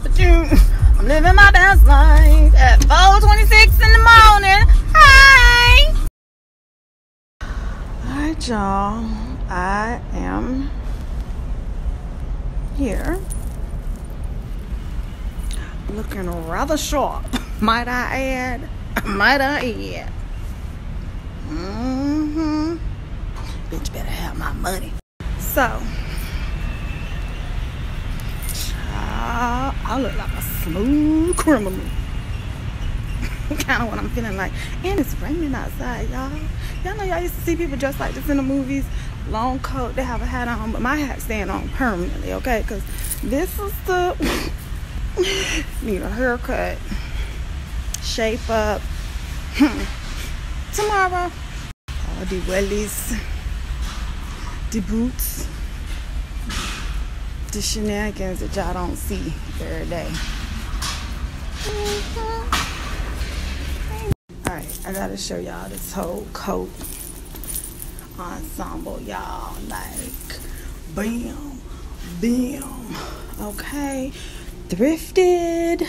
I'm living my best life at 4:26 in the morning. Hi. Alright, y'all. I am here. Looking rather sharp. Might I add? Might I add? Bitch better have my money. So, I look like a smooth criminal. Kind of what I'm feeling like. And it's raining outside, y'all. Y'all know y'all used to see people dressed like this in the movies. Long coat, they have a hat on, but my hat's staying on permanently, okay? Because this is the... need a haircut. Shape up. Tomorrow. All the wellies. The boots. The shenanigans that y'all don't see every day. Alright, I gotta show y'all this whole coat ensemble, y'all. Like, bam, bam. Okay. Thrifted.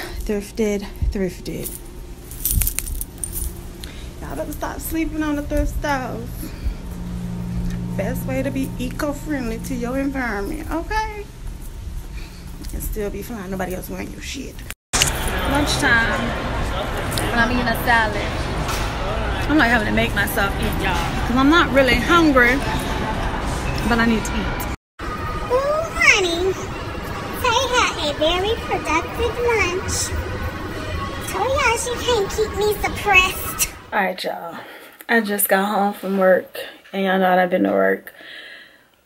Y'all better stop sleeping on the thrift stores. Best way to be eco-friendly to your environment, okay? And still be fine. Nobody else wearing your shit. Lunchtime. When I'm eating a salad, I'm like having to make myself eat, y'all. Because I'm not really hungry, but I need to eat. Oh, honey. Tay had a very productive lunch. Told y'all she can't keep me suppressed. Alright, y'all. I just got home from work. And y'all know I've been to work.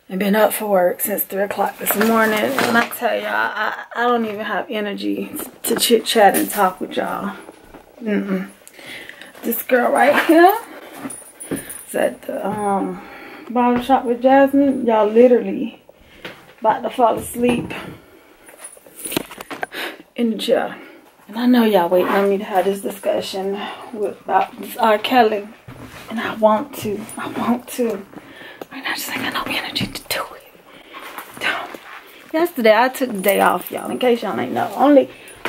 I've been up for work since 3 o'clock this morning. And I tell y'all, I don't even have energy to chit chat and talk with y'all. This girl right here is at the barber shop with Jasmine. Y'all literally about to fall asleep in the chair. And I know y'all waiting on me to have this discussion about this R. Kelly. And I want to. Right now, I just ain't got no energy to do it. Yesterday, I took the day off, y'all. In case y'all ain't know.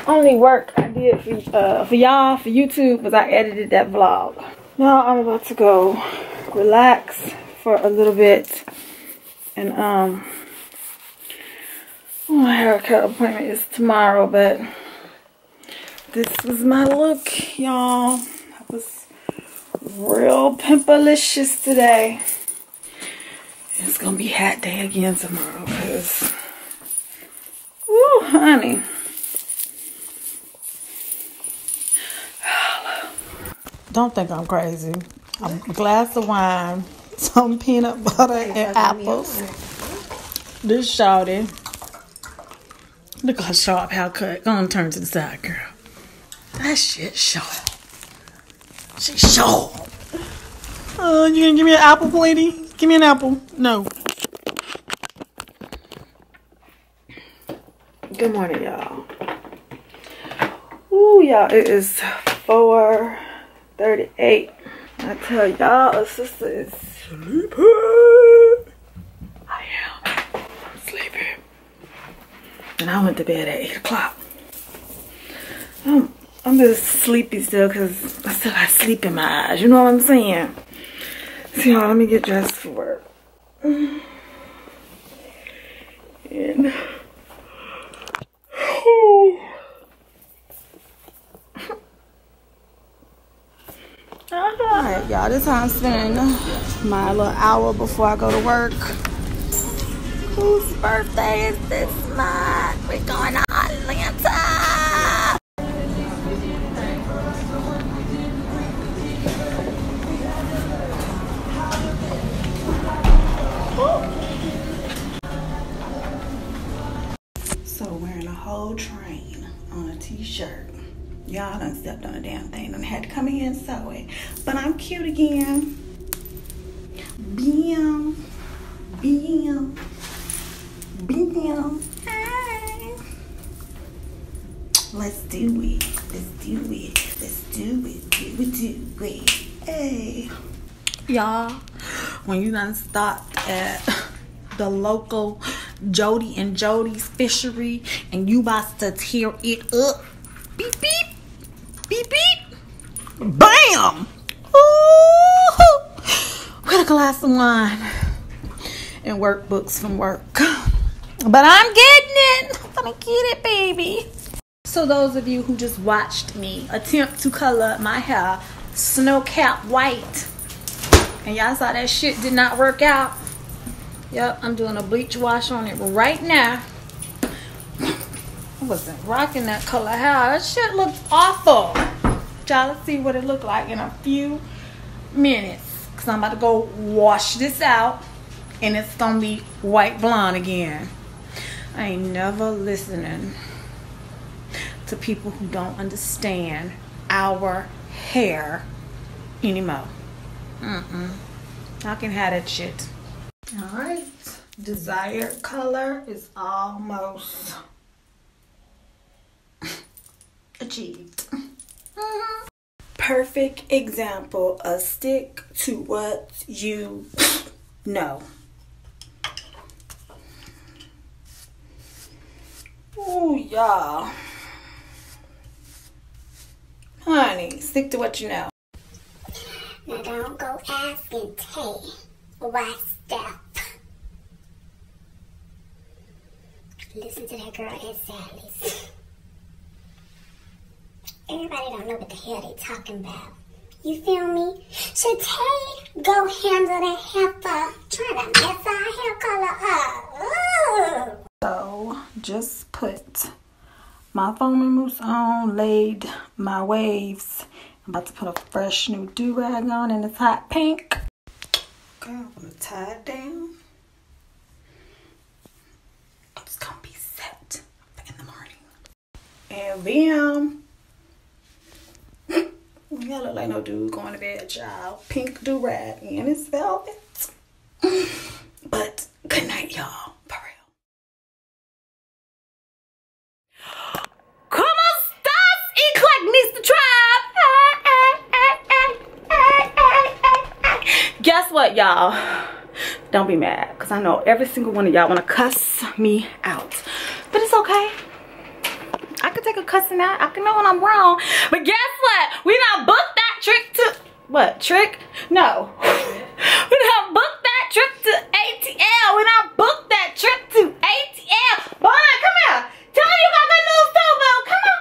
Only work I did for y'all, for YouTube, was I edited that vlog. Now, I'm about to go relax for a little bit. And, my haircut appointment is tomorrow, but this was my look, y'all. I was real pimpalicious today. It's gonna be hot day again tomorrow, cause woo, honey. Don't think I'm crazy. A glass of wine, some peanut butter and apples. This shawty. Look at her sharp haircut. Go on, turn to the side, girl. That shit sharp. She's sharp. You gonna give me an apple, lady? Give me an apple. No. Good morning, y'all. Ooh, y'all, it is 4:38. I tell y'all, a sister is sleeping. I am. I'm sleeping. And I went to bed at 8 o'clock. I'm just sleepy still because I still got sleep in my eyes. You know what I'm saying? So y'all, let me get dressed for work. And alright, y'all, this time I'm spending my little hour before I go to work. Whose birthday is this month? We're going to Atlanta. So wearing a whole train on a t-shirt. Y'all done stepped on a damn thing. Done had to come in here and sew it. But I'm cute again. Bam. Bam. Bam. Hi. Let's do it. Let's do it. Let's do it. Do it. Hey. Y'all, when you done stopped at the local Jody and Jody's fishery, and you about to tear it up. Beep, beep. Beep, beep. Bam! Ooh! With a glass of wine and workbooks from work. But I'm getting it. I'm gonna get it, baby. So those of you who just watched me attempt to color my hair snow-capped white, and y'all saw that shit did not work out. Yep, I'm doing a bleach wash on it right now. I wasn't rocking that color hair. That shit looks awful. Y'all see what it looked like in a few minutes. Because I'm about to go wash this out, and it's going to be white blonde again. I ain't never listening to people who don't understand our hair anymore. I can have that shit. Alright. Desired color is almost achieved. Perfect example of stick to what you know. Ooh, y'all. Honey, stick to what you know. Now don't go asking Tay why Steph. Listen to that girl at Sally's. Everybody don't know what the hell they talking about. You feel me? Should Tay go handle that heifer trying to mess our hair color up? Ooh. So, just put my foaming mousse on, laid my waves. I'm about to put a fresh new do-rag on in this hot pink. Okay, I'm gonna tie it down. It's gonna be set in the morning. And then, you look like no dude going to bed, child. Pink do-rag and it's velvet. But good night, y'all. For real. Come on, stars, EclecticNista tribe. Guess what, y'all? Don't be mad, because I know every single one of y'all want to cuss me out. But it's okay. I can take a cussing out. I can know when I'm wrong. But guess what? We done booked that trip to... What? Trick? No. We done booked that trip to ATL. We done booked that trip to ATL. Boy, come here. Tell me you got good news too, boo. Come on.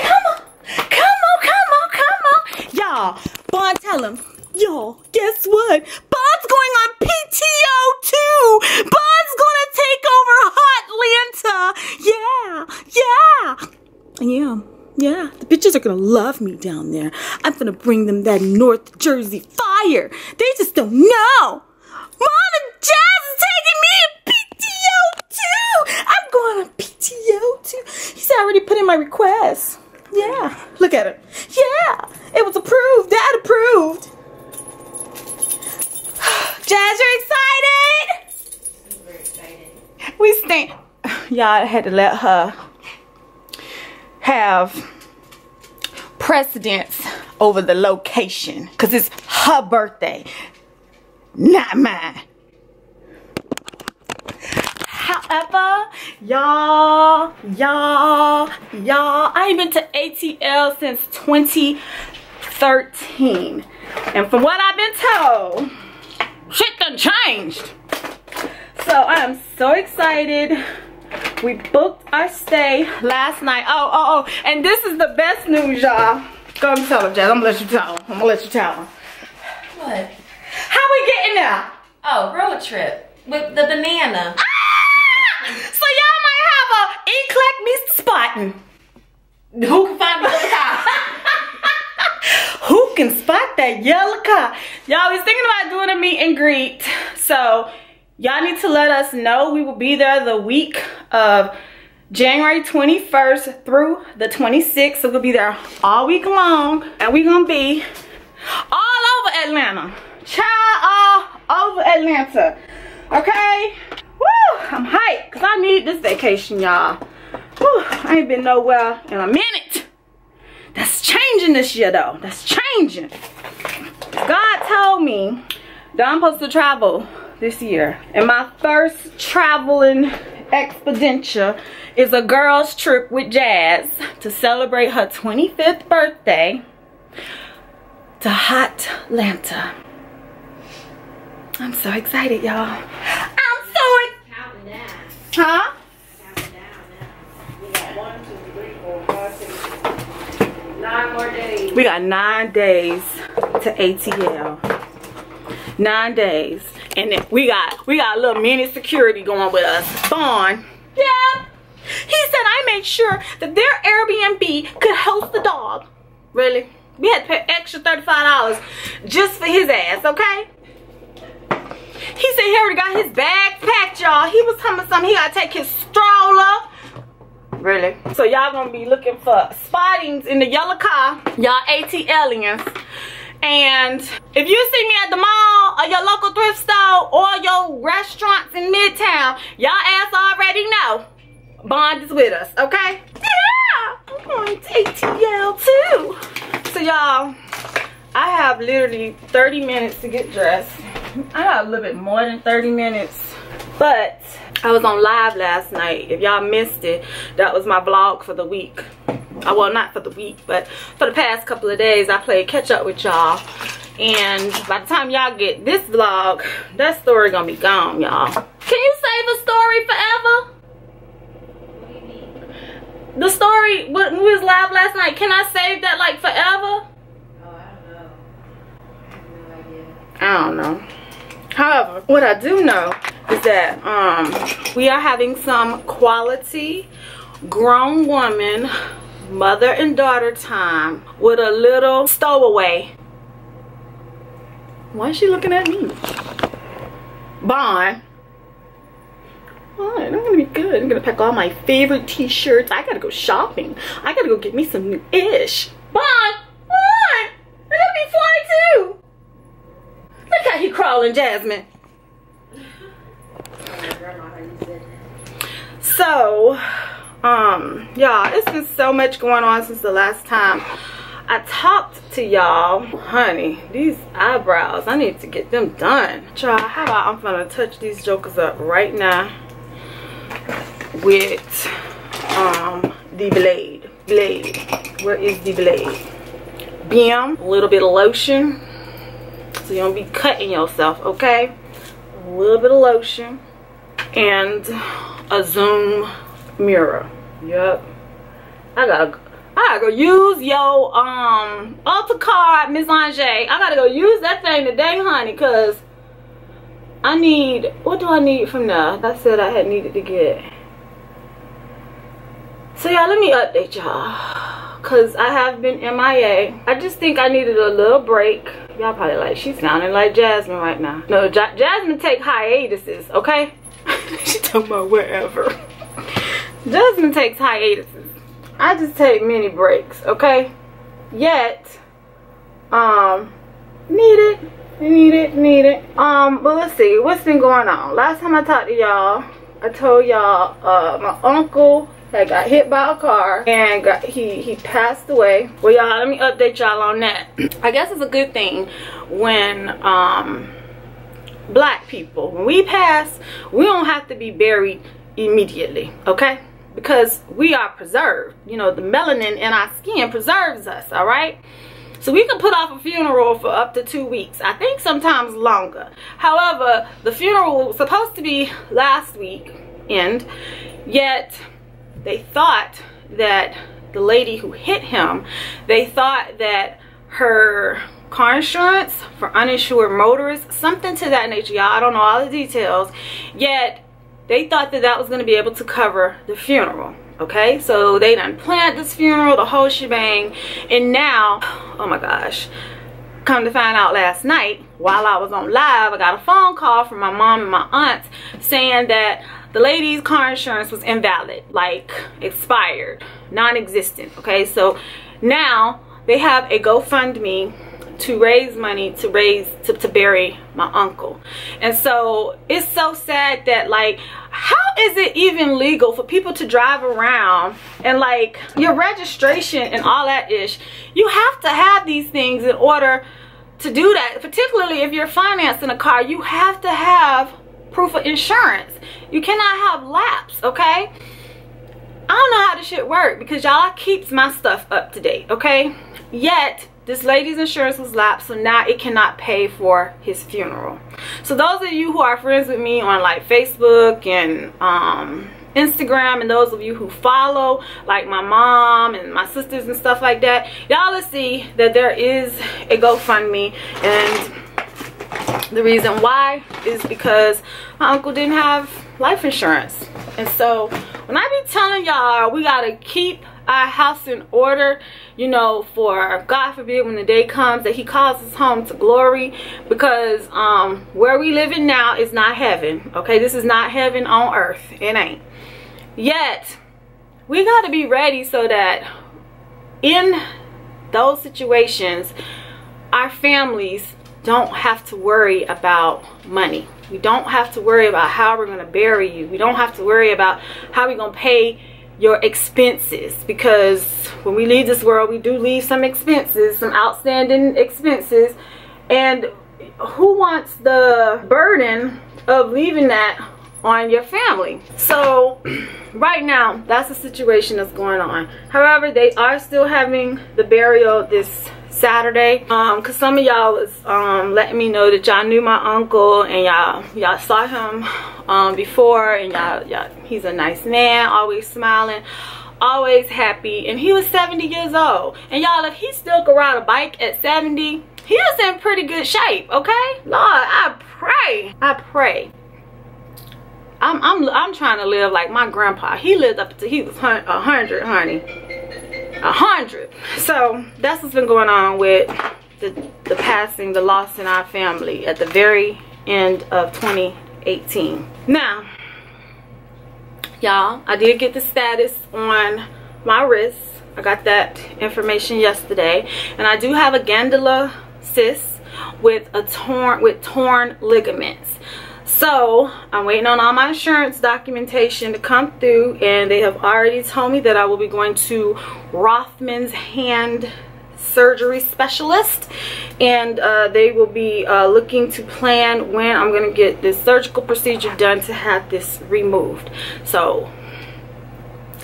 Come on. Come on. Come on. Come on. Y'all, Bon, tell him. Y'all, guess what? Bon's going on PTO too. Bon's gonna take over Hot Atlanta. Yeah. The bitches are gonna love me down there. I'm gonna bring them that North Jersey fire. They just don't know. Mom and Jazz is taking me to PTO too. I'm going on PTO too. He's already put in my request. Yeah, look at it. Yeah, it was approved. Dad approved. Jazz, you're excited? Super excited. We stay. Y'all, I had to let her have precedence over the location because it's her birthday, not mine. However, y'all, I ain't been to ATL since 2013. And from what I've been told, shit done changed. So I am so excited. We booked our stay last night. Oh, and this is the best news, y'all. Go and tell her, Jazz. I'm gonna let you tell her. What? How we getting there? Oh, road trip with the banana. So y'all might have a EclecticNista spotting. Who can find the yellow car? Who can spot that yellow car? Y'all was thinking about doing a meet and greet. So y'all need to let us know. We will be there the week of January 21st through the 26th. So we'll be there all week long. And we're gonna be all over Atlanta. Child, all over Atlanta. Okay? Woo! I'm hyped because I need this vacation, y'all. Woo! I ain't been nowhere in a minute. That's changing this year, though. That's changing. God told me that I'm supposed to travel this year. And my first traveling expenditure is a girls trip with Jazz to celebrate her 25th birthday to hot Atlanta. I'm so excited, y'all. I'm so excited. Counting down. Huh? Counting down now. We got 1, 2, 3, 4, 5, 6, 9 more days. We got 9 days to ATL. 9 days. And then we got a little mini security going with us. Vaughn. Yeah. He said I made sure that their Airbnb could host the dog. Really? We had to pay extra $35 just for his ass, okay? He said he already got his bags packed, y'all. He was talking about something. He got to take his stroller. Really? So y'all gonna be looking for spottings in the yellow car. Y'all ATLians. And if you see me at the mall or your local thrift store or your restaurants in Midtown, y'all ass already know Bond is with us, okay? Yeah! I'm going to ATL too. So y'all, I have literally 30 minutes to get dressed. I got a little bit more than 30 minutes. But I was on live last night. If y'all missed it, that was my vlog for the week. Well, not for the week, but for the past couple of days, I played catch up with y'all. And by the time y'all get this vlog, that story gonna be gone, y'all. Can you save a story forever? What do you mean? The story when we was live last night, can I save that like forever? Oh, I don't know. I have no idea. I don't know. However, what I do know is that we are having some quality grown woman mother and daughter time with a little stowaway. Why is she looking at me? Bond. Alright, I'm gonna be good. I'm gonna pack all my favorite t-shirts. I gotta go shopping. I gotta go get me some new ish. Bond! Bond! I gotta be fly too! Look how he crawling, Jasmine. So, y'all, it's been so much going on since the last time I talked to y'all. Honey, these eyebrows, I need to get them done. Y'all, how about I'm gonna touch these jokers up right now with the blade. Where is the blade? Bam, a little bit of lotion, so you don't be cutting yourself, okay? A little bit of lotion and a zoom mirror. Yep. I gotta go use your Ulta card, Miss Ange. I gotta go use that thing today, honey, cause I need, what do I need from there? I said I had needed to get. So y'all, let me update y'all, cause I have been MIA. I just think I needed a little break. Y'all probably like, she's sounding like Jasmine right now. No, Jasmine take hiatuses, okay? She talking about wherever. Jasmine takes hiatuses. I just take mini breaks, okay? Yet, need it. But let's see, what's been going on? Last time I talked to y'all, I told y'all my uncle had got hit by a car and he passed away. Well, y'all, let me update y'all on that. I guess it's a good thing when black people, when we pass, we don't have to be buried immediately, okay? Because we are preserved. You know, the melanin in our skin preserves us, all right? So we can put off a funeral for up to 2 weeks. I think sometimes longer. However, the funeral was supposed to be last weekend, yet they thought that the lady who hit him, they thought that her car insurance for uninsured motorists, something to that nature, y'all, I don't know all the details, yet they thought that that was going to be able to cover the funeral. Okay, so they done planned this funeral, the whole shebang, and now, oh my gosh, come to find out last night while I was on live, I got a phone call from my mom and my aunt saying that the lady's car insurance was invalid, like expired, non-existent. Okay, so now they have a GoFundMe to raise money to bury my uncle. And so it's so sad that, like, how is it even legal for people to drive around and, like, your registration and all that ish, you have to have these things in order to do that, particularly if you're financing a car, you have to have proof of insurance. You cannot have lapse, okay? I don't know how this shit work because y'all keeps my stuff up to date, okay? Yet this lady's insurance was lapsed, so now it cannot pay for his funeral. So those of you who are friends with me on like Facebook and Instagram, and those of you who follow like my mom and my sisters and stuff like that, y'all will see that there is a GoFundMe, and the reason why is because my uncle didn't have life insurance. And so when I be telling y'all we gotta keep our house in order, you know, for God forbid when the day comes that he calls us home to glory, because where we living now is not heaven, okay? This is not heaven on earth. It ain't. Yet we got to be ready so that in those situations our families don't have to worry about money. We don't have to worry about how we're going to bury you. We don't have to worry about how we're going to pay your expenses, because when we leave this world we do leave some expenses, some outstanding expenses, and who wants the burden of leaving that on your family? So right now that's the situation that's going on. However, they are still having the burial this Saturday, because some of y'all was letting me know that y'all knew my uncle and y'all saw him before, and y'all he's a nice man, always smiling, always happy, and he was 70 years old. And y'all, if he still could ride a bike at 70, he was in pretty good shape, okay? Lord, I pray I'm trying to live like my grandpa. He lived up until he was 100, honey. 100. So that's what's been going on with the passing, the loss in our family at the very end of 2018. Now, y'all, I did get the status on my wrist. I got that information yesterday, and I do have a gandula cyst with torn ligaments. So I'm waiting on all my insurance documentation to come through, and they have already told me that I will be going to Rothman's hand surgery specialist, and they will be looking to plan when I'm going to get this surgical procedure done to have this removed. So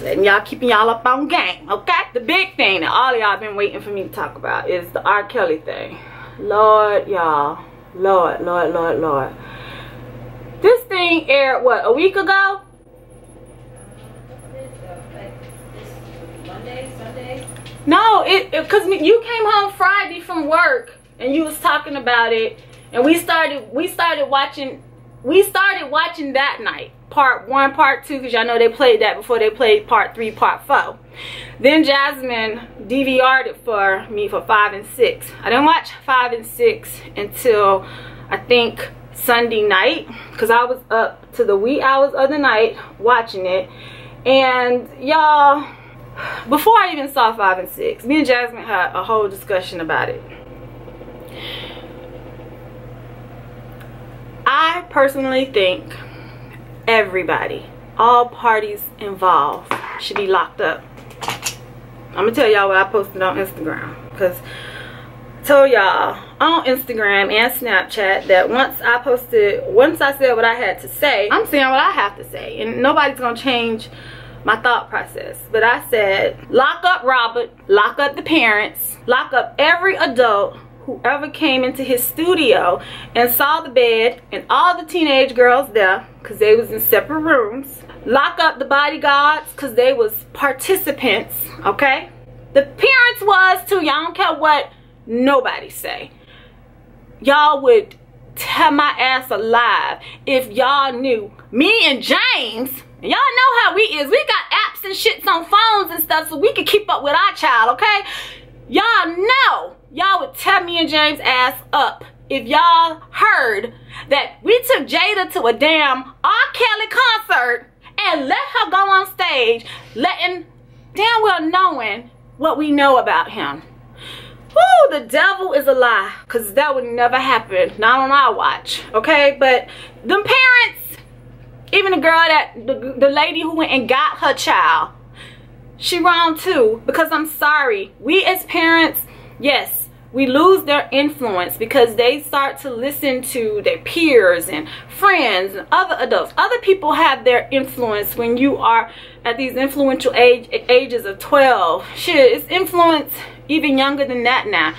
letting y'all, keeping y'all up on game, okay? The big thing that all y'all been waiting for me to talk about is the R. Kelly thing. Lord, y'all, Lord. This thing aired, what, a week ago? Sunday? No, because you came home Friday from work and you was talking about it, and we started watching that night, part 1, part 2, because y'all know they played that before they played part 3, part 4. Then Jasmine DVR'd it for me for 5 and 6. I didn't watch 5 and 6 until I think Sunday night, because I was up to the wee hours of the night watching it. And y'all, before I even saw 5 and 6, me and Jasmine had a whole discussion about it. I personally think everybody, all parties involved, should be locked up. I'm gonna tell y'all what I posted on Instagram, because I told y'all on Instagram and Snapchat that once I said what I had to say, I'm saying what I have to say, and nobody's gonna change my thought process. But I said, lock up Robert, lock up the parents, lock up every adult whoever came into his studio and saw the bed and all the teenage girls there, because they was in separate rooms. Lock up the bodyguards, because they was participants, okay? The parents was too. Y'all don't care what nobody say. Y'all would tear my ass alive if y'all knew me and James, and y'all know how we is, we got apps and shits on phones and stuff so we can keep up with our child, okay? Y'all know y'all would tear me and James' ass up if y'all heard that we took Jada to a damn R. Kelly concert and let her go on stage, letting damn well knowing what we know about him. Woo, the devil is a lie, because that would never happen, not on our watch, okay? But them parents, even the girl the lady who went and got her child, she wrong too, because I'm sorry, we as parents, yes, we lose their influence because they start to listen to their peers and friends and other adults. Other people have their influence when you are at these influential ages of 12. Shit, it's influence even younger than that now.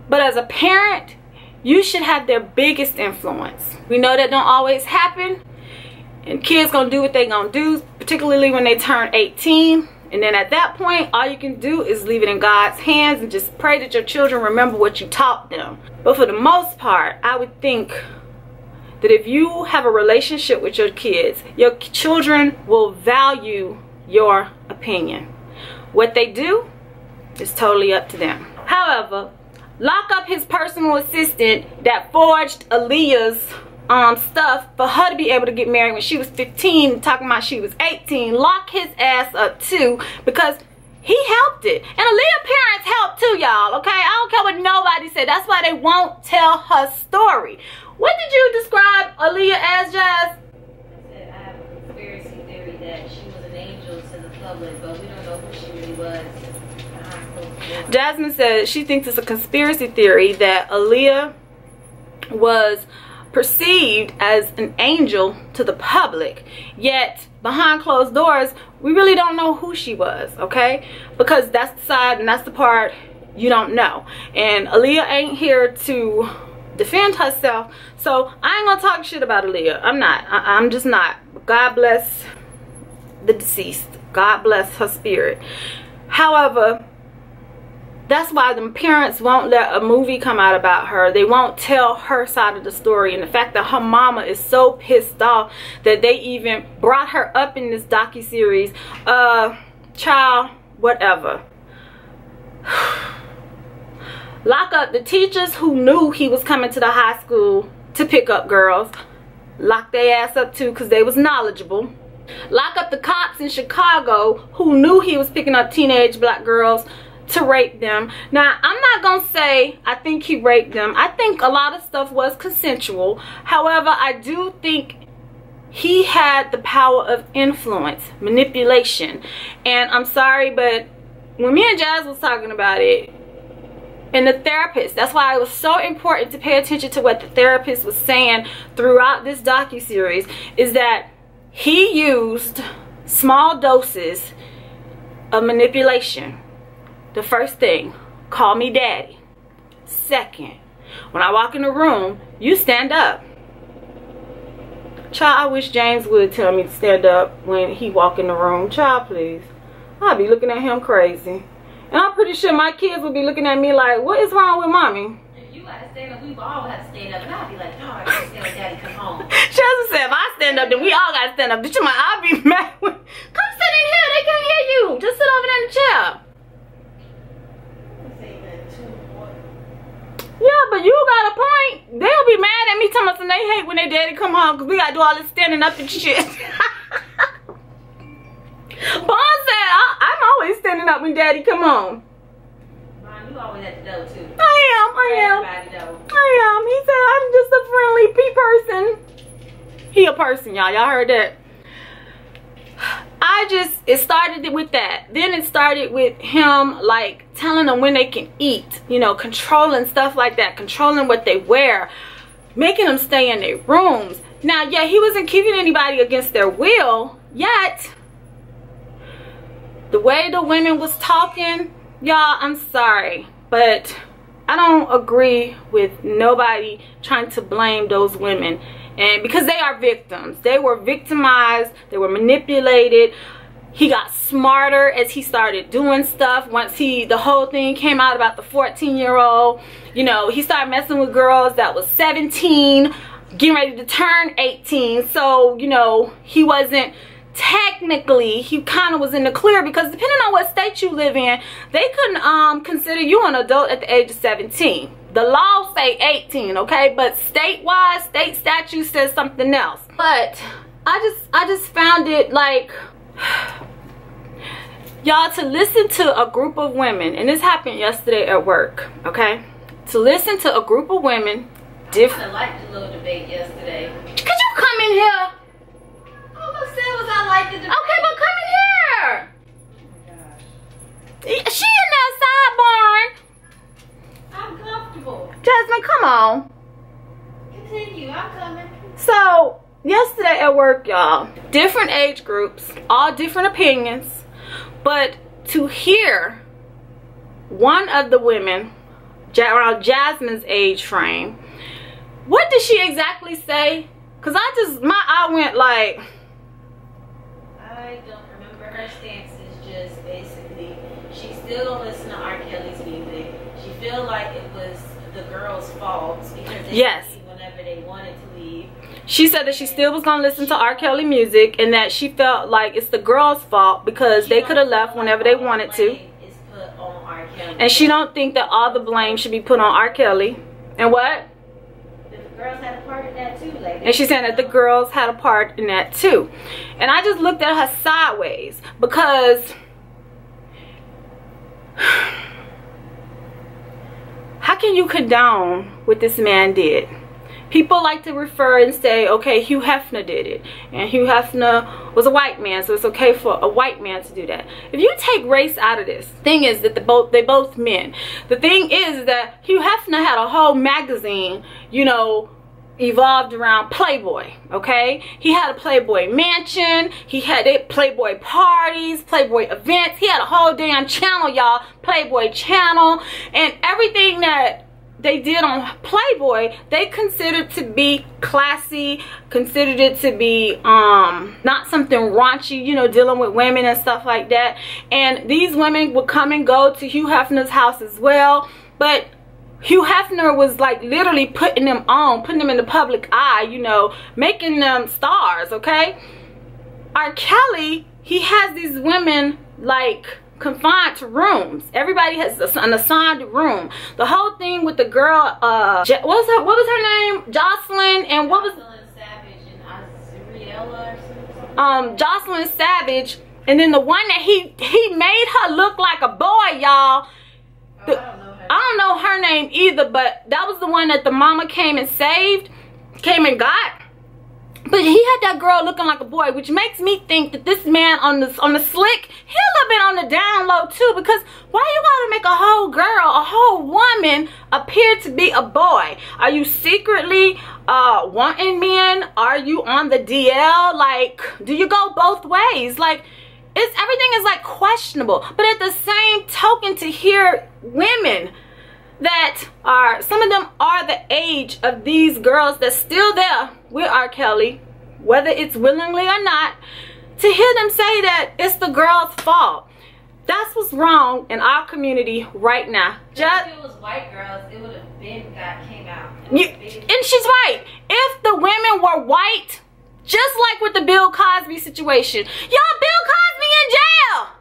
But as a parent, you should have their biggest influence. We know that don't always happen, and kids gonna do what they gonna do, particularly when they turn 18. And then at that point, all you can do is leave it in God's hands and just pray that your children remember what you taught them. But for the most part, I would think that if you have a relationship with your kids, your children will value your opinion. What they do is totally up to them. However, lock up his personal assistant that forged Aaliyah's stuff for her to be able to get married when she was 15, talking about she was 18. Lock his ass up too, because he helped it. And Aaliyah's parents helped too, y'all, okay? I don't care what nobody said. That's why they won't tell her story. What did you describe Aaliyah as, Jazz? I said I have a conspiracy theory that she was an angel to the public, but we don't know who she really was. Jasmine said she thinks it's a conspiracy theory that Aaliyah was perceived as an angel to the public, yet behind closed doors we really don't know who she was, okay? Because that's the side and that's the part you don't know. And Aaliyah ain't here to defend herself, so I ain't gonna talk shit about Aaliyah. I'm just not. God bless the deceased. God bless her spirit. However, that's why the parents won't let a movie come out about her. They won't tell her side of the story. And the fact that her mama is so pissed off that they even brought her up in this docuseries. Child, whatever. Lock up the teachers who knew he was coming to the high school to pick up girls. Lock their ass up too, because they was knowledgeable. Lock up the cops in Chicago who knew he was picking up teenage black girls to rape them. Now, I'm not gonna say I think he raped them. I think a lot of stuff was consensual. However, I do think he had the power of influence, manipulation. And I'm sorry, but when me and Jazz was talking about it, and the therapist, that's why it was so important to pay attention to what the therapist was saying throughout this docuseries, is that he used small doses of manipulation. The first thing, call me daddy. Second, when I walk in the room, you stand up. Child, I wish James would tell me to stand up when he walk in the room. Child, please. I'll be looking at him crazy. And I'm pretty sure my kids would be looking at me like, what is wrong with mommy? If you gotta stand up, we all have to stand up. And I'll be like, no, I can't stand up, daddy, come home. Jasmine said, if I stand up, then we all gotta stand up. Did you mind? I'll be mad. Come sit in here. They can't hear you. Just sit over there in the chair. Yeah, but you got a point. They'll be mad at me telling us and they hate when their daddy come home because we gotta do all this standing up and shit. Bond said, I'm always standing up when daddy come home. Mom, you always at the door too. I am. He said, I'm just a friendly person. He a person, y'all. Y'all heard that? It started with that. Then it started with him like telling them when they can eat, you know, controlling stuff like that, controlling what they wear, making them stay in their rooms. Now, yeah, he wasn't keeping anybody against their will, yet the way the women was talking, y'all, I'm sorry, but I don't agree with nobody trying to blame those women. And because they are victims, they were victimized, they were manipulated. He got smarter as he started doing stuff. Once the whole thing came out about the 14-year-old, you know, he started messing with girls that was 17, getting ready to turn 18. So, you know, he wasn't technically, he kind of was in the clear, because depending on what state you live in, they couldn't consider you an adult at the age of 17. The law say 18, okay? But statewide, state statute says something else. But I just found it like, y'all, to listen to a group of women, and this happened yesterday at work, okay? To listen to a group of women, I liked the little debate yesterday. Could you come in here? All I said was I liked the debate. Okay, but come in here. Oh my gosh. She in there sidebarring. I'm yesterday at work, y'all. Different age groups, all different opinions. But to hear one of the women around Jasmine's age frame, what did she exactly say? Because I went like, I don't remember. Her stance is just basically, she still don't listen to R. Kelly's music. She feel like it was the girls' fault because they leave whenever they wanted to leave. She said that she still was going to listen to R. Kelly music, and that she felt like it's the girls' fault because they could have left whenever they wanted to. And she don't think that all the blame should be put on R. Kelly. And what? The girls had a part in that too. Like, and she's saying that the girls had a part in that too. And I just looked at her sideways because how can you condone what this man did? People like to refer and say, okay, Hugh Hefner did it. And Hugh Hefner was a white man, so it's okay for a white man to do that. If you take race out of this, thing is that they both men. The thing is that Hugh Hefner had a whole magazine, you know, evolved around Playboy, okay? He had a Playboy mansion. He had Playboy parties, Playboy events. He had a whole damn channel, y'all, Playboy channel. And everything that they did on Playboy, they considered to be classy, considered it to be not something raunchy, you know, dealing with women and stuff like that. And these women would come and go to Hugh Hefner's house as well. But Hugh Hefner was like literally putting them on, putting them in the public eye, you know, making them stars, okay? R. Kelly, he has these women like confined to rooms. Everybody has an assigned room. The whole thing with the girl, what was her name? Jocelyn, and what was Jocelyn Savage, and then the one that he made her look like a boy, y'all. I don't know her name either, but that was the one that the mama came and got. But he had that girl looking like a boy, which makes me think that this man on the slick, he a little bit on the down low too. Because why you gotta make a whole girl, a whole woman appear to be a boy? Are you secretly wanting men? Are you on the DL? Like, do you go both ways? Like, everything is like questionable. But at the same token, to hear women that are, some of them are the age of these girls that's still there with R. Kelly, whether it's willingly or not, to hear them say that it's the girl's fault. That's what's wrong in our community right now. If it was white girls, it would have been came out. And she's right. If the women were white, just like with the Bill Cosby situation, y'all, Bill Cosby in jail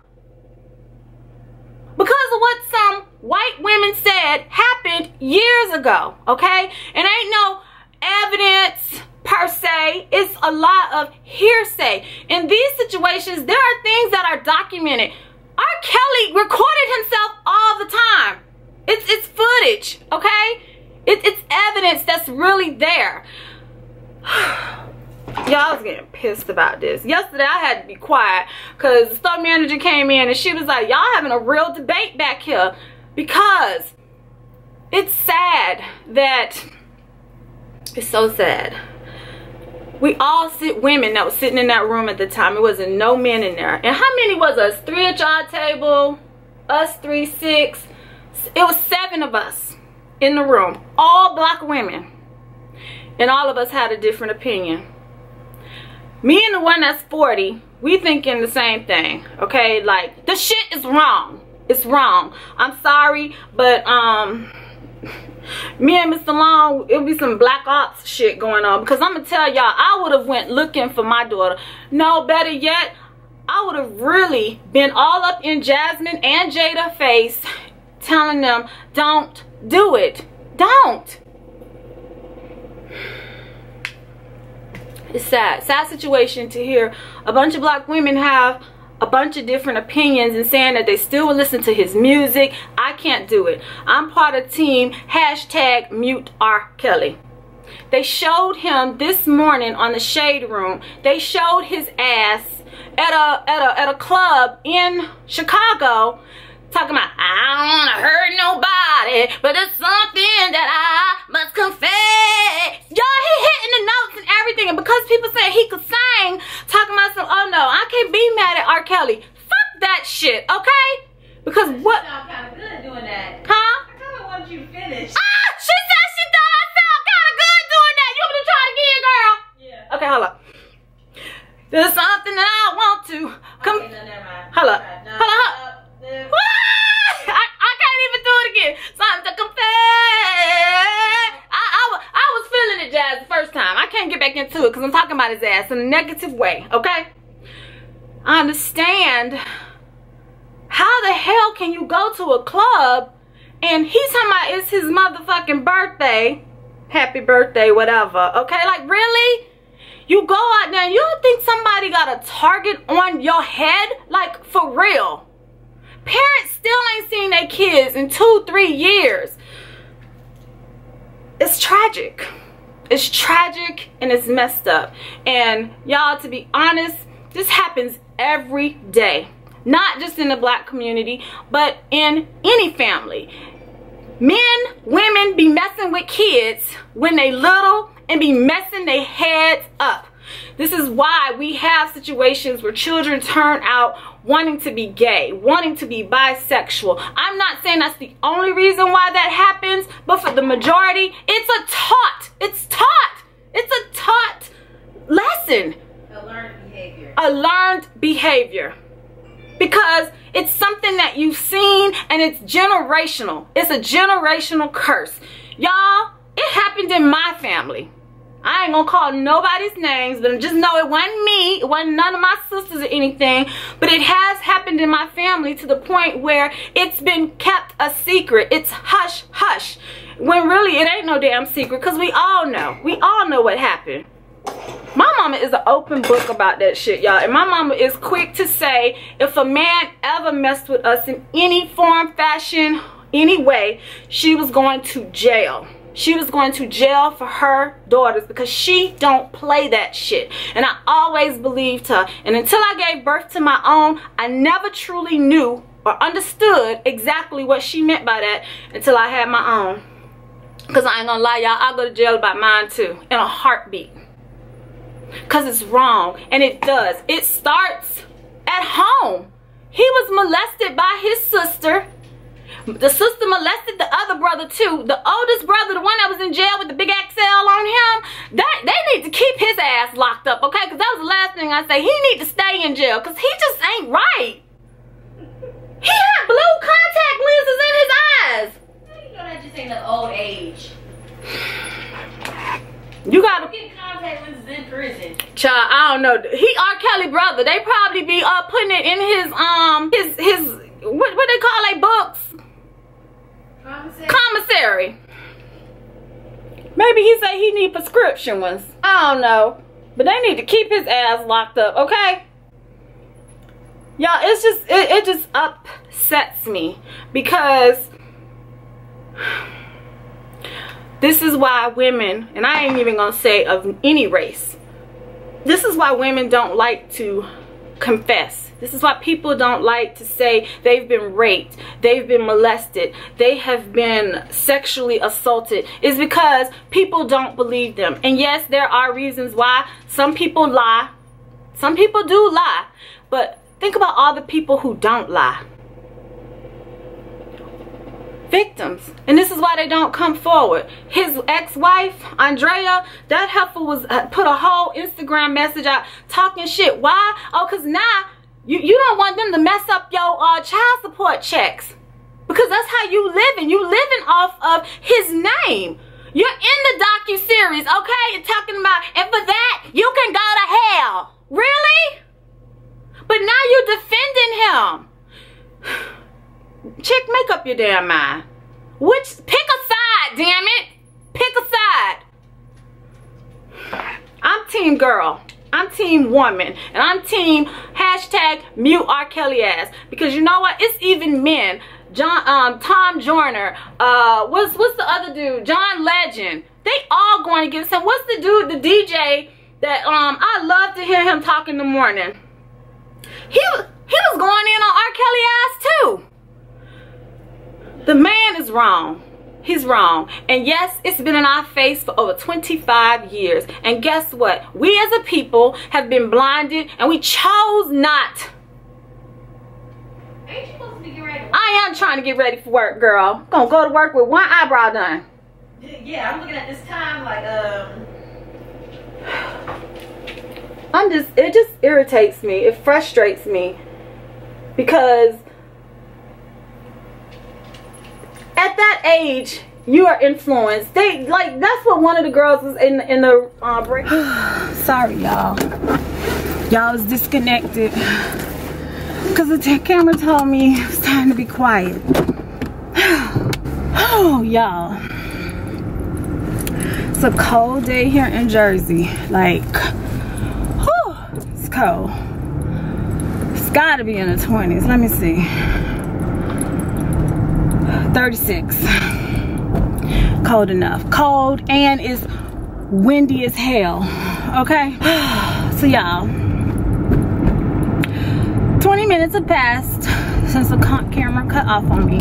because of what some white women said happened years ago, okay? And ain't no evidence per se. It's a lot of hearsay. In these situations, there are things that are documented. R. Kelly recorded himself all the time. It's footage, okay? It's evidence that's really there. Y'all, I was getting pissed about this. Yesterday, I had to be quiet because the store manager came in and she was like, y'all having a real debate back here. Because it's sad that, it's so sad. We all women that was sitting in that room at the time. It wasn't no men in there. And how many was us? 3 at y'all table, us 3, 6. It was 7 of us in the room. All black women. And all of us had a different opinion. Me and the one that's 40, we thinking the same thing, okay? Like, the shit is wrong. It's wrong. I'm sorry, but me and Mr. Long, it'll be some black ops shit going on. Because I'm going to tell y'all, I would have went looking for my daughter. No, better yet, I would have really been all up in Jasmine and Jada's face, telling them, don't do it. Don't. It's sad. Sad situation to hear a bunch of black women have a bunch of different opinions and saying that they still will listen to his music. I can't do it. I'm part of team #mute R. Kelly. They showed him this morning on the Shade Room. They showed his ass at a club in Chicago, talking about, I don't want to hurt nobody, but it's something that I must confess. Y'all, he hitting the notes and everything. And because people said he could sing, talking about some, oh no, I can't be mad at R. Kelly. Fuck that shit, okay? Because what? You sound kind of good doing that. Huh? I kind of want you to finish. Ah, she said she thought I sound kind of good doing that. You want me to try it again, girl? Yeah. Okay, hold up. There's something that I want to come. Okay, no, never mind. Hold up. No, Hold up. I can't even do it again. Something to confess. I was feeling it, Jazz, the first time. I can't get back into it because I'm talking about his ass in a negative way, okay? I understand. How the hell can you go to a club and he's talking about it's his motherfucking birthday? Happy birthday, whatever, okay? Like, really? You go out there and you don't think somebody got a target on your head? Like, for real. Parents still ain't seen their kids in 2-3 years. It's tragic. It's tragic and it's messed up. And y'all, to be honest, this happens every day. Not just in the black community, but in any family. Men, women be messing with kids when they little and be messing their heads up. This is why we have situations where children turn out wanting to be gay, wanting to be bisexual. I'm not saying that's the only reason why that happens, but for the majority, it's a taught. It's taught. It's a taught lesson. A learned behavior. A learned behavior. Because it's something that you've seen and it's generational. It's a generational curse. Y'all, it happened in my family. I ain't gonna call nobody's names, but just know it wasn't me. It wasn't none of my sisters or anything. But it has happened in my family to the point where it's been kept a secret. It's hush, hush. When really it ain't no damn secret because we all know. We all know what happened. My mama is an open book about that shit, y'all. And my mama is quick to say if a man ever messed with us in any form, fashion, any way, she was going to jail. She was going to jail for her daughters because she don't play that shit. And I always believed her. And until I gave birth to my own, I never truly knew or understood exactly what she meant by that until I had my own. Because I ain't gonna lie, y'all, I'll go to jail about mine too, in a heartbeat. Because it's wrong, and it does. It starts at home. He was molested by his sister. The sister molested the other brother too. The oldest brother, the one that was in jail with the big XL on him, they need to keep his ass locked up, okay? Because that was the last thing I say. He need to stay in jail because he just ain't right. He had blue contact lenses in his eyes. You know that just ain't the old age. You gotta get contact lenses in prison. Child, I don't know. He R. Kelly brother. They probably be putting it in his what they call they books? Commissary. Maybe he say he need prescription ones. I don't know. But they need to keep his ass locked up, okay? Y'all, it's just it just upsets me because this is why women, and I ain't even gonna say of any race, this is why women don't like to confess. This is why people don't like to say they've been raped, they've been molested, they have been sexually assaulted. It's because people don't believe them. And yes, there are reasons why some people lie. Some people do lie. But think about all the people who don't lie. Victims. And this is why they don't come forward. His ex-wife, Andrea, that heifer was put a whole Instagram message out talking shit. Why? Oh, because now you don't want them to mess up your child support checks. Because that's how you living. You living off of his name. You're in the docu-series, okay? You're talking about, and for that, you can go to hell. Really? But now you're defending him. Chick, make up your damn mind. Pick a side, damn it. Pick a side. I'm team girl. I'm team woman. And I'm team #mute R. Kelly ass. Because you know what? It's even men. Tom Joyner. What's the other dude? John Legend. They all going against him. What's the dude, the DJ that I love to hear him talk in the morning? He was going in on R. Kelly ass too. The man is wrong. he's wrong. And yes, it's been in our face for over 25 years. And guess what? We as a people have been blinded, and we chose not. Ain't you supposed to be getting ready to work? I am trying to get ready for work, girl. Gonna go to work with one eyebrow done. Yeah, I'm looking at this time like, it just irritates me. It frustrates me. Because at that age, you are influenced. They like, that's what one of the girls was in the break. Sorry, y'all. Y'all was disconnected because the camera told me it was time to be quiet. Oh, y'all. It's a cold day here in Jersey. Like, whew, it's cold. It's gotta be in the 20s. Let me see. 36. Cold enough. Cold, and it's windy as hell. Okay? So y'all, 20 minutes have passed since the camera cut off on me,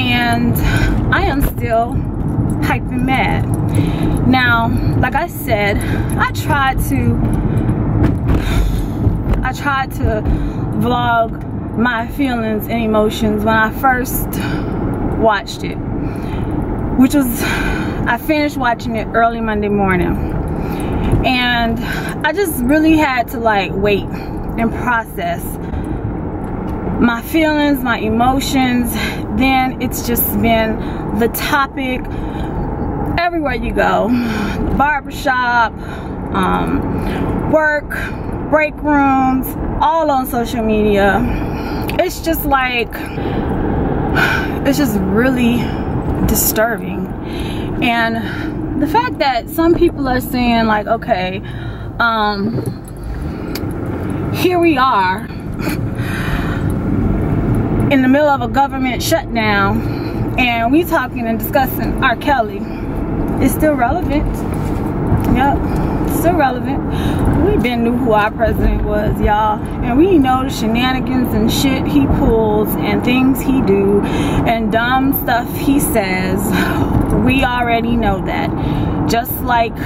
and I am still hyped and mad. Now, like I said, I tried to vlog my feelings and emotions when I first watched it, which was, I finished watching it early Monday morning, and I just really had to like wait and process my feelings, my emotions. Then it's just been the topic everywhere you go. Barbershop, work, break rooms, all on social media. It's just like, it's just really disturbing. And the fact that some people are saying like, okay, here we are in the middle of a government shutdown, and we talking and discussing R. Kelly. It's still relevant. Yep, still relevant. We been knew who our president was, y'all, and we know the shenanigans and shit he pulls and things he do and dumb stuff he says. We already know that, just like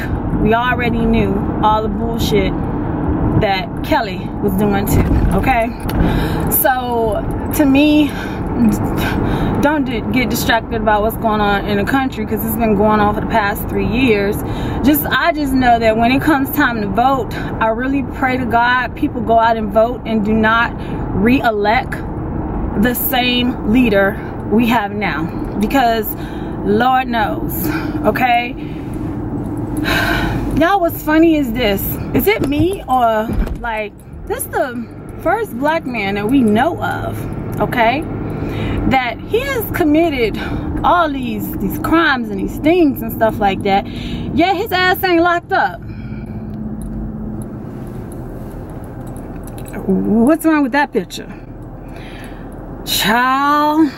we already knew all the bullshit that Kelly was doing too. Okay, so to me, don't get distracted about what's going on in the country, because it's been going on for the past 3 years. I just know that when it comes time to vote, I really pray to God people go out and vote and do not re-elect the same leader we have now, because Lord knows. Okay, y'all, what's funny is this: is it me, or like, this the first black man that we know of, okay, that he has committed all these crimes and these things and stuff like that, yet his ass ain't locked up? What's wrong with that picture? Child,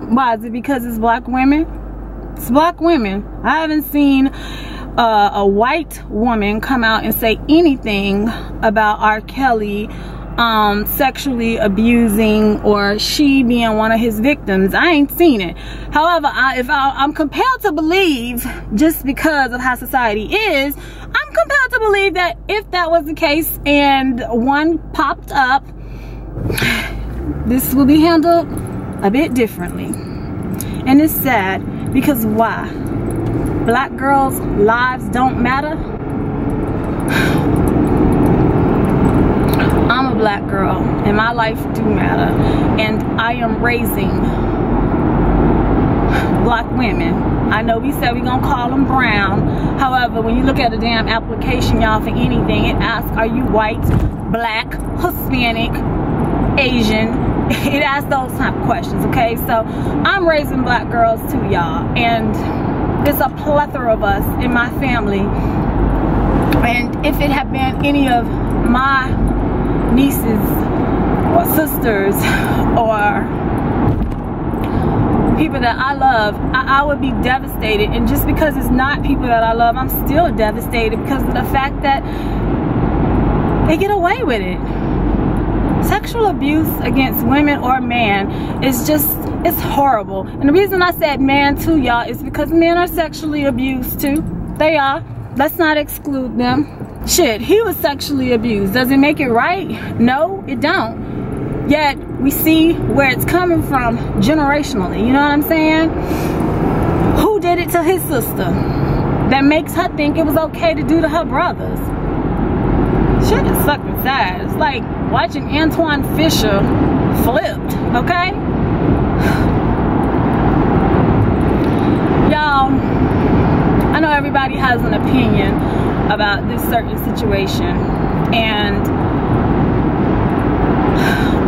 why is it? Because it's black women? It's black women. I haven't seen a white woman come out and say anything about R. Kelly sexually abusing, or she being one of his victims. I ain't seen it. However, I'm compelled to believe, just because of how society is, I'm compelled to believe that if that was the case and one popped up, this will be handled a bit differently. And it's sad, because why? Black girls' lives don't matter? I'm a black girl, and my life do matter, and I am raising black women. I know we said we're gonna call them brown. However, when you look at the damn application, y'all, for anything, it asks, are you white, black, Hispanic, Asian? It asks those type of questions. Okay, so I'm raising black girls too, y'all, and there's a plethora of us in my family. And if it had been any of my nieces or sisters or people that I love, I would be devastated. And just because it's not people that I love, I'm still devastated because of the fact that they get away with it. Sexual abuse against women or man is just It's horrible. And the reason I said man too, y'all, is because men are sexually abused too. They are. Let's not exclude them. Shit, he was sexually abused. Does it make it right? No, it don't. Yet we see where it's coming from generationally. You know what I'm saying? Who did it to his sister that makes her think it was okay to do to her brothers? Shit is fucking sad. It's like watching Antoine Fisher flipped, okay? Y'all, I know everybody has an opinion about this certain situation, and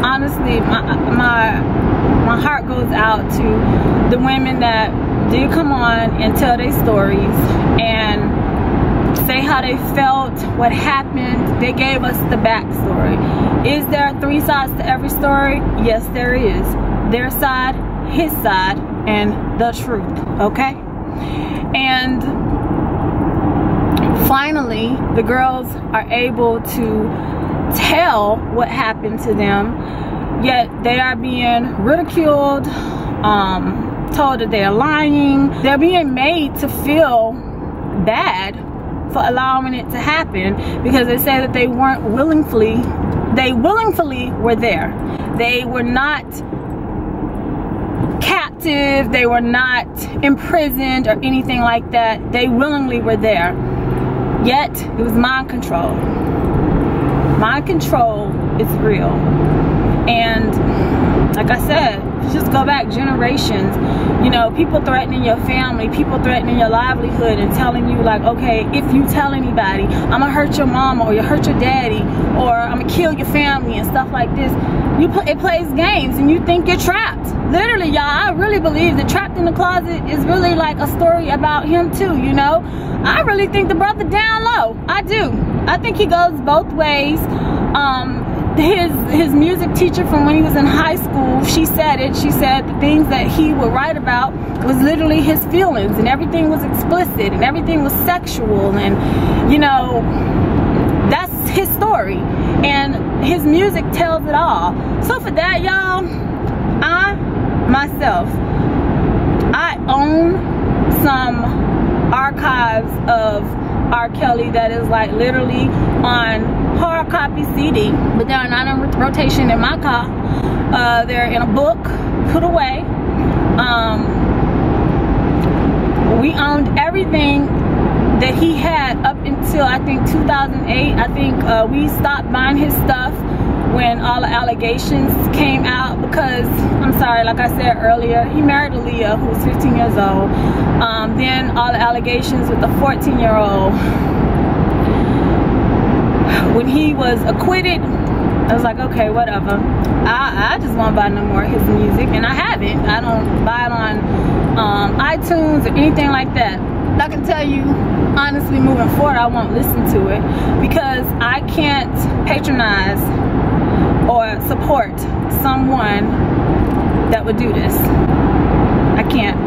honestly, my heart goes out to the women that did come on and tell their stories and say how they felt, what happened. They gave us the backstory. Is there 3 sides to every story? Yes, there is. Their side, his side, and the truth, okay? And finally, the girls are able to tell what happened to them, yet they are being ridiculed, told that they are lying. They're being made to feel bad for allowing it to happen, because they say that they weren't willingly were there. They were not captive, they were not imprisoned or anything like that. They willingly were there. Yet it was mind control. Mind control is real. And like I said, just go back generations, you know, people threatening your family, people threatening your livelihood and telling you like, okay, if you tell anybody, I'm gonna hurt your mama or you hurt your daddy, or I'm gonna kill your family and stuff like this. It plays games and you think you're trapped. Literally, y'all, I really believe that Trapped in the Closet is really like a story about him too, you know. I really think the brother down low. I do. I think he goes both ways. His music teacher from when he was in high school, she said it. She said the things that he would write about was literally his feelings, and everything was explicit and everything was sexual, and you know, that's his story, and his music tells it all. So for that, y'all, I myself, I own some archives of R. Kelly that is like literally on hard copy CD, but they're not in rotation in my car. They're in a book put away. We owned everything that he had up until I think 2008. I think we stopped buying his stuff when all the allegations came out, because I'm sorry, like I said earlier, he married Aaliyah, who was 15 years old. Then all the allegations with the 14-year-old. When he was acquitted, I was like, okay, whatever. I just won't buy no more of his music, and I haven't. I don't buy it on iTunes or anything like that. I can tell you, honestly, moving forward, I won't listen to it, because I can't patronize or support someone that would do this. I can't.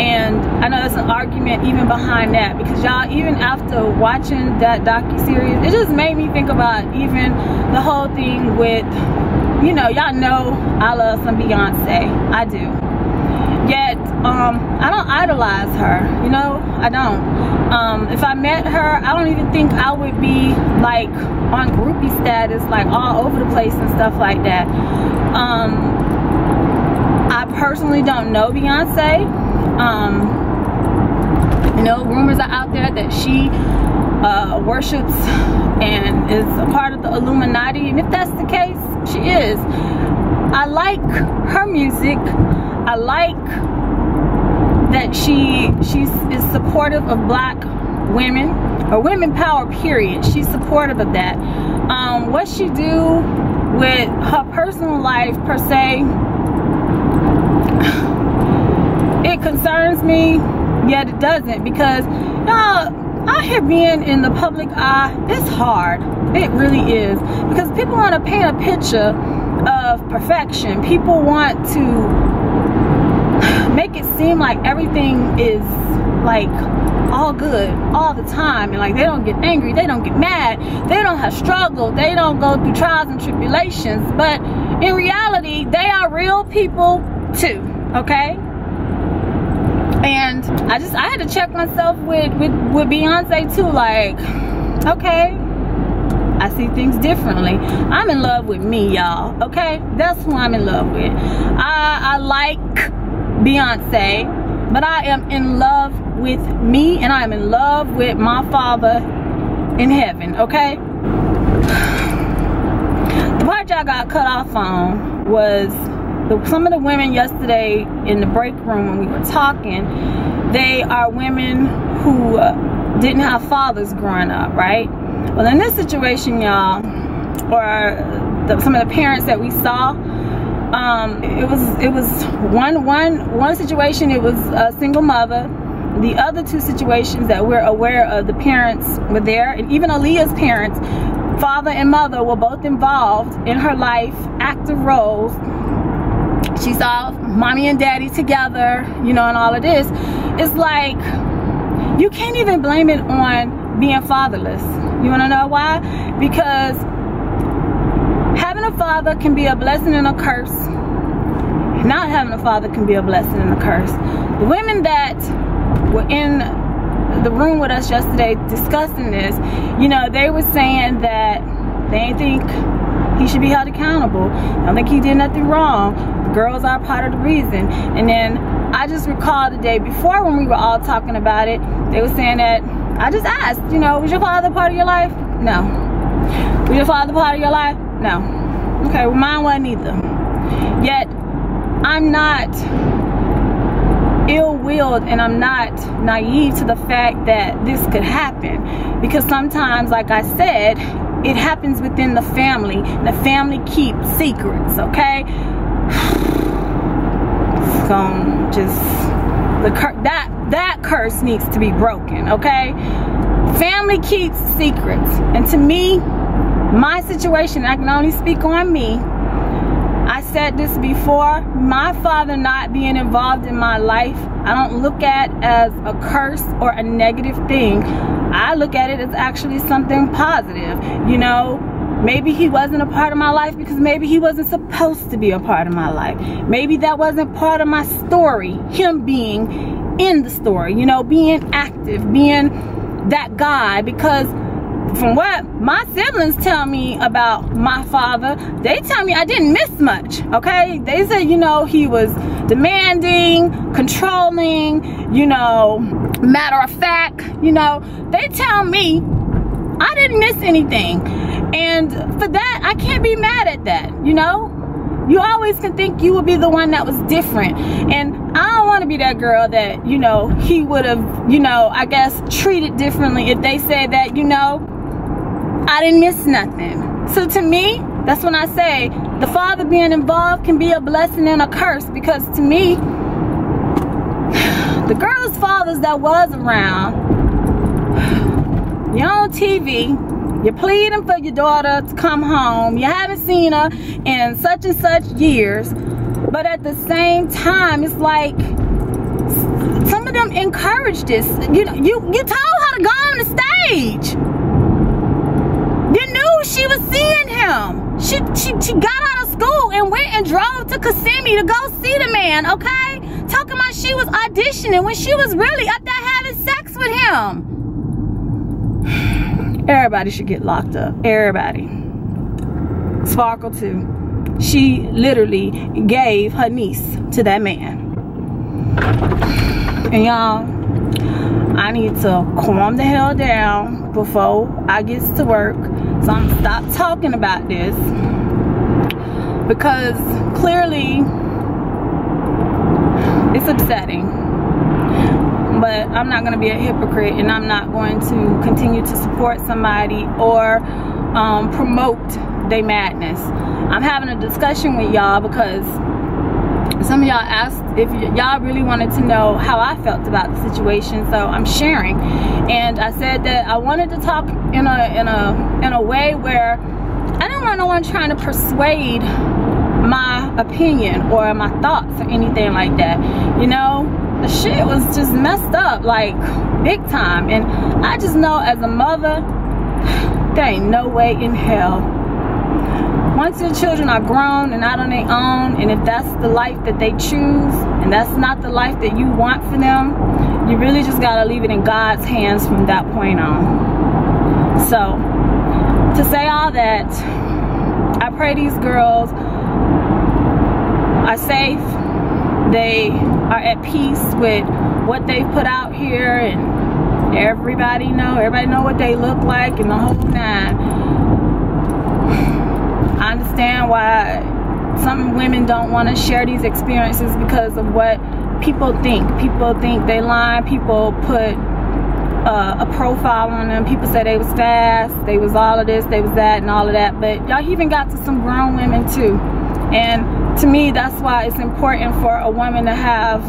And I know there's an argument even behind that, because y'all, even after watching that docuseries, it just made me think about even the whole thing with, you know, y'all know I love some Beyonce. I do. Yet, I don't idolize her, you know, I don't. If I met her, I don't even think I would be like on groupie status, like all over the place and stuff like that. I personally don't know Beyonce. You know, rumors are out there that she worships and is a part of the Illuminati, and if that's the case, she is. I like her music. I like that she is supportive of black women, or women power, period. She's supportive of that. What she do with her personal life per se, it concerns me, yet it doesn't, because out here being in the public eye, it's hard. It really is, because people want to paint a picture of perfection. People want to make it seem like everything is like all good all the time, and like they don't get angry, they don't get mad, they don't have struggle, they don't go through trials and tribulations. But in reality, they are real people too, okay? And I had to check myself with Beyonce too, like, okay, I see things differently. I'm in love with me, y'all, okay? That's who I'm in love with. I like Beyonce, but I am in love with me, and I am in love with my Father in heaven, okay? The part y'all got cut off on was some of the women yesterday in the break room when we were talking. They are women who didn't have fathers growing up, right? Well, in this situation, y'all, or some of the parents that we saw, it was one situation. It was a single mother. The other two situations that we're aware of, the parents were there, and even Aaliyah's parents, father and mother, were both involved in her life, active roles. She saw mommy and daddy together, you know, and all of this. It's like, you can't even blame it on being fatherless. You want to know why? Because having a father can be a blessing and a curse. Not having a father can be a blessing and a curse. The women that were in the room with us yesterday discussing this, you know, they were saying that they think he should be held accountable. I don't think he did nothing wrong. The girls are part of the reason. And then I just recalled the day before when we were all talking about it, they were saying that, I just asked, you know, was your father part of your life? No. Was your father part of your life? No. Okay, well, mine wasn't either. Yet, I'm not ill-willed, and I'm not naive to the fact that this could happen, because sometimes, like I said, it happens within the family, and the family keeps secrets, okay? So just that curse needs to be broken, okay? Family keeps secrets, and to me, my situation, I can only speak on me. I said this before, my father not being involved in my life, I don't look at as a curse or a negative thing. I look at it as actually something positive. You know, maybe he wasn't a part of my life because maybe he wasn't supposed to be a part of my life. Maybe that wasn't part of my story, him being in the story, you know, being active, being that guy, because from what my siblings tell me about my father, they tell me I didn't miss much, okay? They say, you know, he was demanding, controlling, you know, matter of fact, you know. They tell me I didn't miss anything. And for that, I can't be mad at that, you know? You always can think you would be the one that was different. And I don't want to be that girl that, you know, he would have, you know, I guess treated differently if they said that, you know, I didn't miss nothing. So to me, that's when I say the father being involved can be a blessing and a curse, because to me, the girls' fathers that was around, you're on TV, you're pleading for your daughter to come home, you haven't seen her in such and such years, but at the same time, it's like some of them encourage this. You know, you told her to go on the stage. You knew she was seeing him. She got out of school and went and drove to Kissimmee to go see the man, okay? Talking about she was auditioning when she was really up there having sex with him. Everybody should get locked up. Everybody. Sparkle too. She literally gave her niece to that man. And y'all, I need to calm the hell down before I get to work. So I'm gonna stop talking about this, because clearly it's upsetting. But I'm not gonna be a hypocrite, and I'm not going to continue to support somebody or promote their madness. I'm having a discussion with y'all because some of y'all asked if y'all really wanted to know how I felt about the situation, so I'm sharing. And I said that I wanted to talk in a way where I don't want no one trying to persuade my opinion or my thoughts or anything like that. You know, the shit was just messed up, like big time. And I just know as a mother, there ain't no way in hell Once your children are grown and out on their own, and if that's the life that they choose, and that's not the life that you want for them, you really just gotta leave it in God's hands from that point on. So, to say all that, I pray these girls are safe, they are at peace with what they've put out here, and everybody know what they look like and the whole nine. I understand why some women don't want to share these experiences because of what people think. People think they lying. People put a profile on them. People say they was fast, they was all of this, they was that, and all of that. But y'all even got to some grown women too. And to me, that's why it's important for a woman to have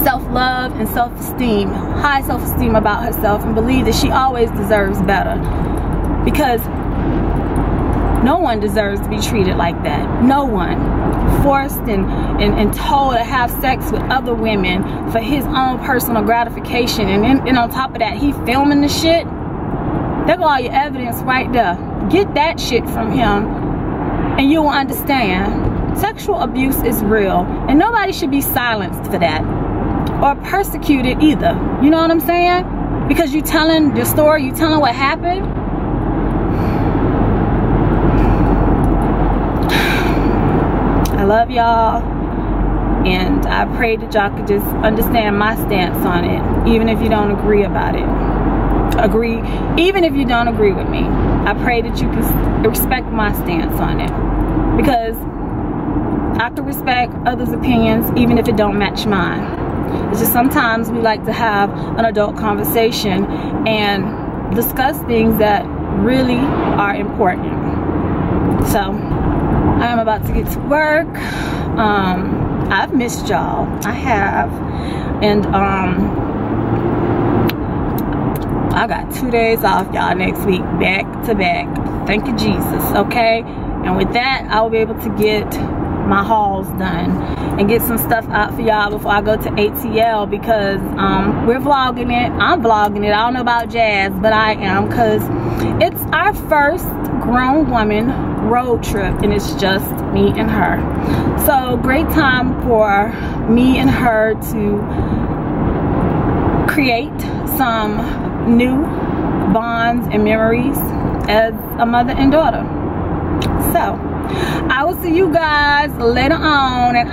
self-love and self-esteem, high self-esteem about herself, and believe that she always deserves better. Because no one deserves to be treated like that. No one. Forced and told to have sex with other women for his own personal gratification. And on top of that, he filming the shit. There go all your evidence right there. Get that shit from him and you will understand. Sexual abuse is real. And nobody should be silenced for that. Or persecuted either. You know what I'm saying? Because you telling the story, you telling what happened. I love y'all, and I pray that y'all could just understand my stance on it, even if you don't agree about it. Even if you don't agree with me. I pray that you can respect my stance on it, because I can respect others' opinions even if it don't match mine. It's just sometimes we like to have an adult conversation and discuss things that really are important. So I am about to get to work. I've missed y'all. I have. And I got 2 days off, y'all, next week, back to back. Thank you, Jesus, okay? And with that, I'll be able to get my hauls done and get some stuff out for y'all before I go to ATL, because we're vlogging it. I'm vlogging it. I don't know about Jazz, but I am, because it's our first grown woman road trip, and it's just me and her. So great time for me and her to create some new bonds and memories as a mother and daughter. So I will see you guys later on, and